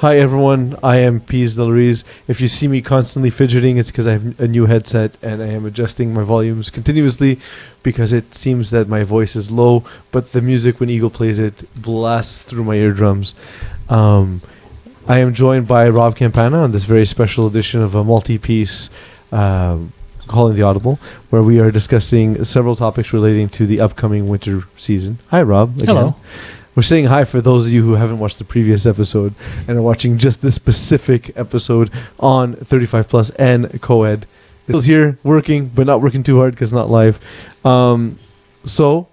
Hi everyone, I am Peeze Delariz. If you see me constantly fidgeting, it's because I have a new headset and I am adjusting my volumes continuously because it seems that my voice is low, but the music when Eagle plays it blasts through my eardrums. I am joined by Rob Campana on this very special edition of a multi-piece Calling the Audible, where we are discussing several topics relating to the upcoming winter season. Hi Rob. Again. Hello. We're saying hi for those of you who haven't watched the previous episode and are watching just this specific episode on 35 Plus and co-ed. It's here working, but not working too hard because not live. So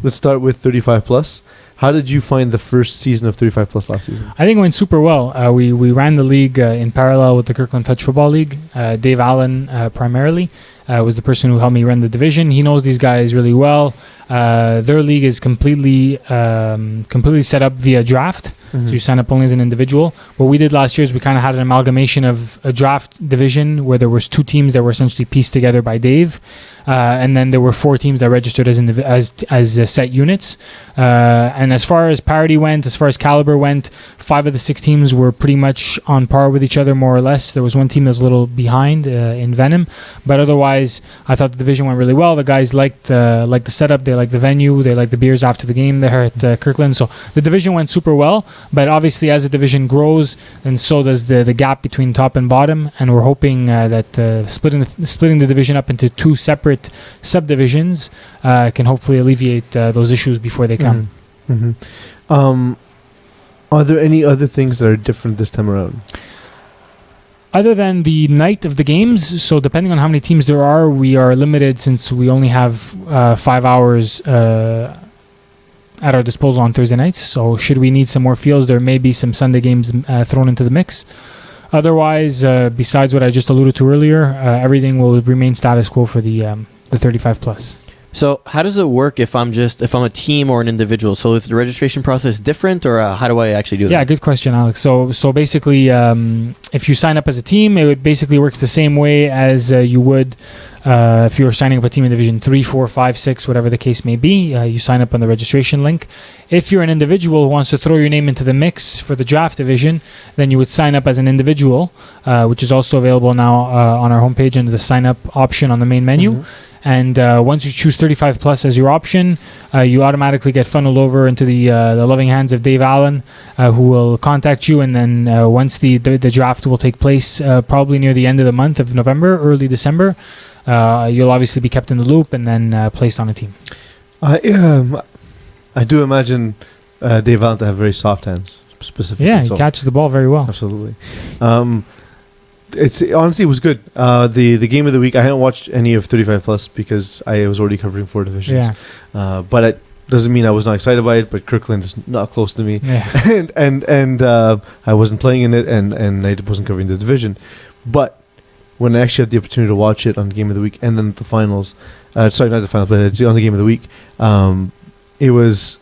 let's start with 35 Plus. How did you find the first season of 35 Plus last season? I think it went super well. We ran the league in parallel with the Kirkland Touch Football League. Dave Allen primarily was the person who helped me run the division. He knows these guys really well. Their league is completely set up via draft. Mm-hmm. So you sign up only as an individual. What we did last year is we kind of had an amalgamation of a draft division where there was two teams that were essentially pieced together by Dave. And then there were four teams that registered as set units. And as far as parity went, as far as caliber went, 5 of the 6 teams were pretty much on par with each other, more or less. There was one team that was a little behind in Venom. But otherwise, I thought the division went really well. The guys liked the setup. They liked the venue. They liked the beers after the game there at Kirkland. So the division went super well. But obviously, as the division grows, and so does the gap between top and bottom. And we're hoping that splitting the division up into 2 separate subdivisions can hopefully alleviate those issues before they come. Mm-hmm. Are there any other things that are different this time around? Other than the night of the games, so depending on how many teams there are, we are limited since we only have 5 hours at our disposal on Thursday nights. So should we need some more fields, there may be some Sunday games thrown into the mix. Otherwise, besides what I just alluded to earlier, everything will remain status quo for the 35 plus. So how does it work if I'm a team or an individual? So is the registration process different, or how do I actually do that? Yeah, good question, Alex. So basically, if you sign up as a team, it would basically works the same way as you would if you were signing up a team in Division 3, 4, 5, 6, whatever the case may be. You sign up on the registration link. If you're an individual who wants to throw your name into the mix for the draft division, then you would sign up as an individual, which is also available now on our homepage under the sign up option on the main menu. Mm-hmm. And once you choose 35 plus as your option, you automatically get funneled over into the loving hands of Dave Allen, who will contact you. And then once the draft will take place, probably near the end of the month of November, early December, you'll obviously be kept in the loop and then placed on a team. I do imagine Dave Allen to have very soft hands, specifically. Yeah, he catches the ball very well. Absolutely. It was good. The game of the week, I haven't watched any of 35 Plus because I was already covering 4 divisions. Yeah. But it doesn't mean I was not excited by it. But Kirkland is not close to me, yeah. and I wasn't playing in it, and I wasn't covering the division. But when I actually had the opportunity to watch it on the game of the week and then the finals, sorry, not the finals, but on the game of the week, it was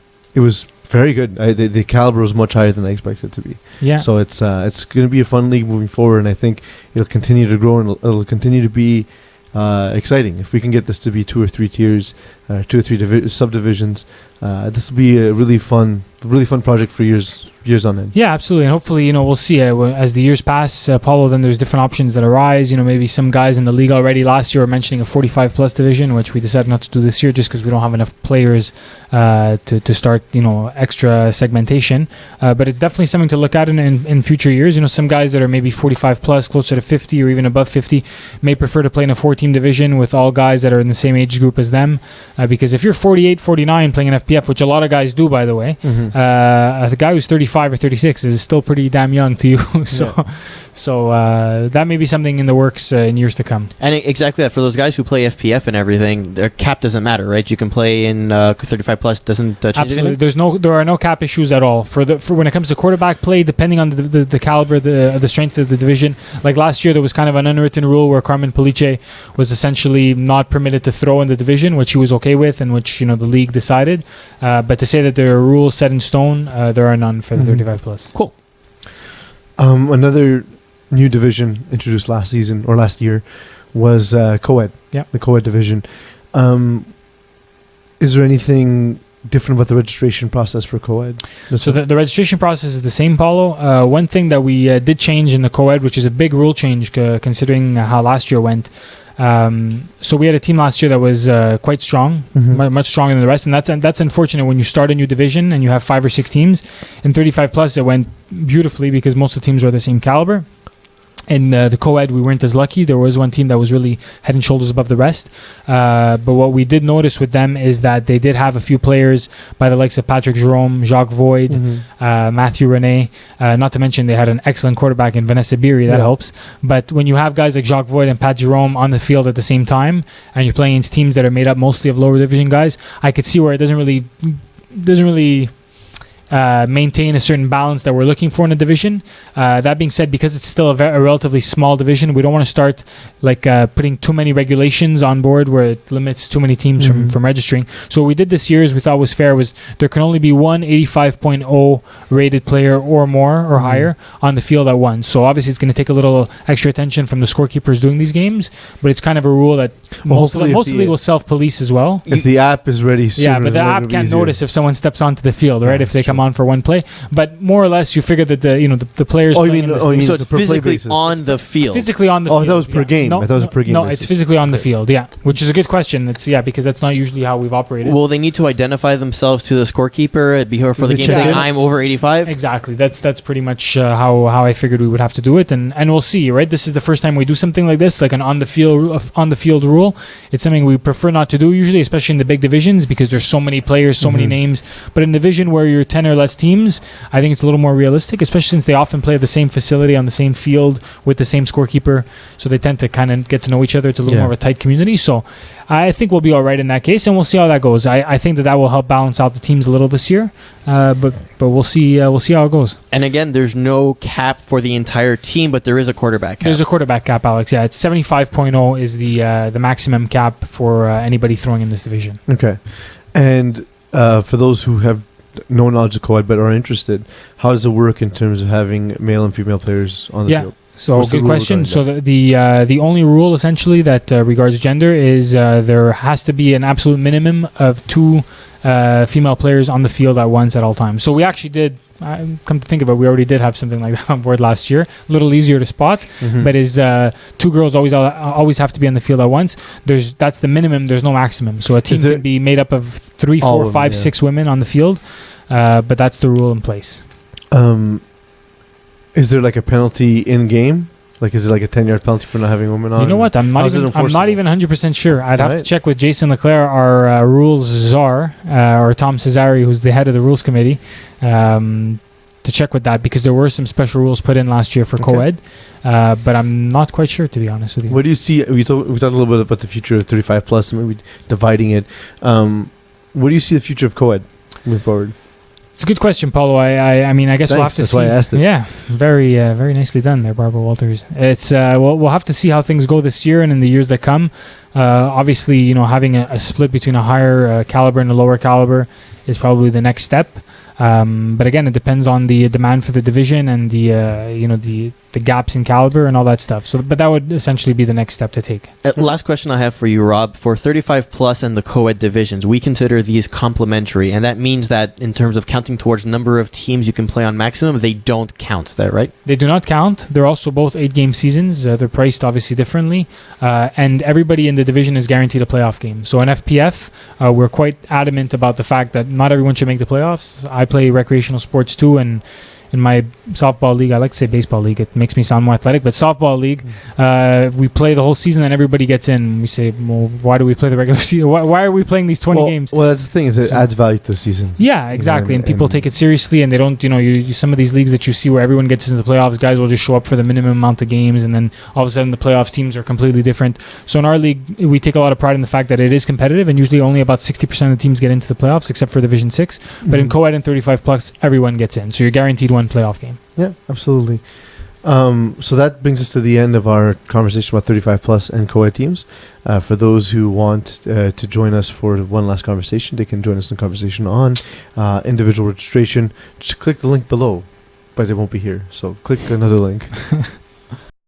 very good. The caliber was much higher than I expected it to be. Yeah. So it's going to be a fun league moving forward, and I think it'll continue to grow and it'll continue to be exciting. If we can get this to be 2 or 3 tiers, 2 or 3 subdivisions, this will be a really fun project for years on end. Yeah, absolutely. And hopefully, we'll see as the years pass, Paulo, then there's different options that arise. Maybe some guys in the league already last year were mentioning a 45 plus division, which we decided not to do this year just because we don't have enough players to start, extra segmentation. But it's definitely something to look at in future years. Some guys that are maybe 45 plus, closer to 50 or even above 50, may prefer to play in a 4-team division with all guys that are in the same age group as them. Because if you're 48, 49 playing an FPF, which a lot of guys do, by the way, the guy who's 35 or 36 is still pretty damn young to you. So that may be something in the works in years to come. And exactly that. For those guys who play FPF and everything, their cap doesn't matter, right? You can play in 35 plus. Doesn't change Absolutely. anything? There are no cap issues at all. For when it comes to quarterback play, depending on the caliber, the strength of the division. Like last year, there was kind of an unwritten rule where Carmen Police was essentially not permitted to throw in the division, which he was okay with and which the league decided. But to say that there are rules set in stone, there are none for the 35 plus. Cool. Another new division introduced last year was co-ed. Yeah, the co-ed division. Is there anything different about the registration process for co-ed? So the registration process is the same, Paulo. One thing that we did change in the co-ed, which is a big rule change considering how last year went. So we had a team last year that was quite strong, much stronger than the rest, and that's unfortunate when you start a new division and you have 5 or 6 teams. In 35 plus, it went beautifully because most of the teams are the same caliber. In the co-ed, we weren't as lucky. There was one team that was really head and shoulders above the rest. But what we did notice with them is that they did have a few players by the likes of Patrick Jerome, Jacques Void, Matthew Rene. Not to mention they had an excellent quarterback in Vanessa Beery. That helps. But when you have guys like Jacques Void and Pat Jerome on the field at the same time, and you're playing against teams that are made up mostly of lower division guys, I could see where it doesn't really maintain a certain balance that we're looking for in a division. That being said, because it's still a relatively small division, we don't want to start putting too many regulations on board where it limits too many teams from registering. So what we did this year, as we thought was fair, was there can only be one 85.0 rated player or more or higher on the field at once. So obviously it's going to take a little extra attention from the scorekeepers doing these games, but it's kind of a rule that most of the league will self-police as well. If the app is ready soon. Yeah, but the app can't notice if someone steps onto the field, right? If they come on for one play. But more or less, you figure that the players... so it's physically on the field. Physically on the field. Oh, that was per game. I thought it was per game. No, it's physically on the field, which is a good question. It's because that's not usually how we've operated. Will they need to identify themselves to the scorekeeper before the game saying, I'm over 85? Exactly. That's pretty much how I figured we would have to do it. And we'll see, right? This is the first time we do something like this, like an on the field rule. It's something we prefer not to do usually, especially in the big divisions, because there's so many players, so many names. But in a division where you're 10 or less teams, I think it's a little more realistic, especially since they often play at the same facility on the same field with the same scorekeeper. So they tend to kind of get to know each other. It's a little more of a tight community. So I think we'll be all right in that case, and we'll see how that goes. I think that will help balance out the teams a little this year, but we'll see how it goes. And again, there's no cap for the entire team, but there is a quarterback cap. There's a quarterback cap, Alex. Yeah, it's 75.0 is the maximum cap for anybody throwing in this division. Okay, and for those who have no knowledge of co-ed but are interested, how does it work in terms of having male and female players on the field? So good question. So the only rule essentially that regards gender is there has to be an absolute minimum of 2 female players on the field at once at all times. So we actually did, come to think of it, we already did have something like that on board last year. A little easier to spot, but is 2 girls always have to be on the field at once. That's the minimum. There's no maximum. So a team can be made up of 3, 4, 5, 6 women on the field, but that's the rule in place. Is there like a penalty in game? Like, is it like a 10-yard penalty for not having women on? You know what? I'm not even 100% sure. I'd have to check with Jason Leclerc, our rules czar, or Tom Cesari, who's the head of the rules committee, to check with that, because there were some special rules put in last year for co-ed, but I'm not quite sure, to be honest with you. What do you see? We talked a little bit about the future of 35 plus and maybe dividing it. What do you see the future of co-ed moving forward? It's a good question, Paulo. I mean, I guess we'll have to see. That's why I asked it. Yeah, very nicely done there, Barbara Walters. It's we'll have to see how things go this year and in the years that come. Obviously, having a split between a higher caliber and a lower caliber is probably the next step. But again, it depends on the demand for the division and the gaps in caliber and all that stuff. So, but that would essentially be the next step to take. Last question I have for you, Rob. For 35 plus and the co-ed divisions, we consider these complementary, and that means that in terms of counting towards number of teams you can play on maximum, they don't count. Is that right? They do not count. They're also both 8-game seasons. They're priced obviously differently, and everybody in the division is guaranteed a playoff game. So in FPF, we're quite adamant about the fact that not everyone should make the playoffs. I play recreational sports too, and in my softball league, I like to say baseball league, it makes me sound more athletic, but softball league, we play the whole season and everybody gets in. We say, well, why do we play the regular season? Why are we playing these 20 games? Well, that's the thing, is it adds value to the season. Yeah, exactly. And people take it seriously, and they don't, some of these leagues that you see where everyone gets into the playoffs, guys will just show up for the minimum amount of games, and then all of a sudden the playoffs teams are completely different. So in our league, we take a lot of pride in the fact that it is competitive, and usually only about 60% of the teams get into the playoffs, except for Division 6. But in co-ed and 35 plus, everyone gets in. So you're guaranteed one playoff game. Yeah, absolutely. So that brings us to the end of our conversation about 35 plus and co-ed teams. For those who want to join us for one last conversation, they can join us in the conversation on individual registration. Just click the link below, but it won't be here. So click another link.